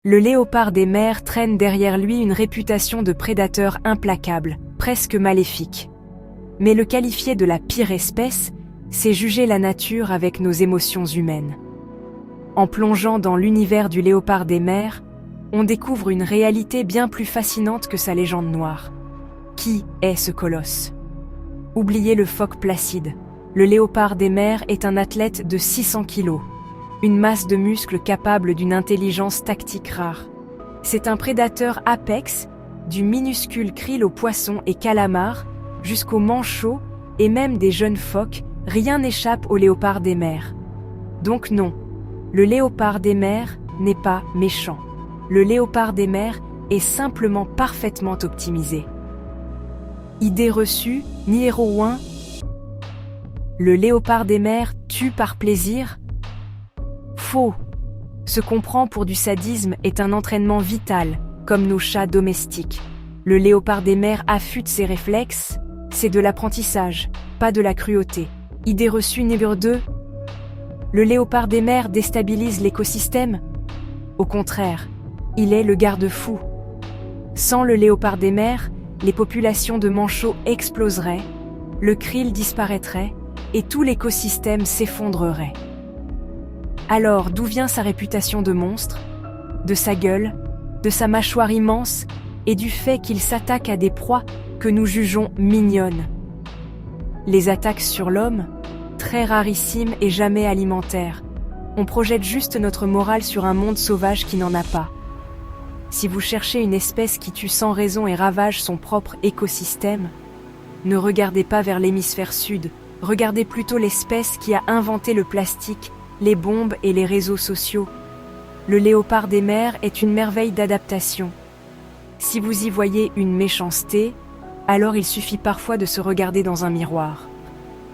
Le léopard des mers traîne derrière lui une réputation de prédateur implacable, presque maléfique. Mais le qualifier de la pire espèce, c'est juger la nature avec nos émotions humaines. En plongeant dans l'univers du léopard des mers, on découvre une réalité bien plus fascinante que sa légende noire. Qui est ce colosse? Oubliez le phoque placide. Le léopard des mers est un athlète de 600 kilos, une masse de muscles capable d'une intelligence tactique rare. C'est un prédateur apex, du minuscule krill aux poissons et calamars, jusqu'aux manchots et même des jeunes phoques, rien n'échappe au léopard des mers. Donc non, le léopard des mers n'est pas méchant. Le léopard des mers est simplement parfaitement optimisé. Idée reçue, numéro 1. Le léopard des mers tue par plaisir? Faux. Ce qu'on prend pour du sadisme est un entraînement vital, comme nos chats domestiques. Le léopard des mers affûte ses réflexes, c'est de l'apprentissage, pas de la cruauté. Idée reçue numéro 2. Le léopard des mers déstabilise l'écosystème? Au contraire, il est le garde-fou. Sans le léopard des mers, les populations de manchots exploseraient, le krill disparaîtrait et tout l'écosystème s'effondrerait. Alors, d'où vient sa réputation de monstre? De sa gueule, de sa mâchoire immense et du fait qu'il s'attaque à des proies que nous jugeons mignonnes. Les attaques sur l'homme, très rarissimes et jamais alimentaires. On projette juste notre morale sur un monde sauvage qui n'en a pas. Si vous cherchez une espèce qui tue sans raison et ravage son propre écosystème, ne regardez pas vers l'hémisphère sud, regardez plutôt l'espèce qui a inventé le plastique, les bombes et les réseaux sociaux. Le léopard des mers est une merveille d'adaptation. Si vous y voyez une méchanceté, alors il suffit parfois de se regarder dans un miroir.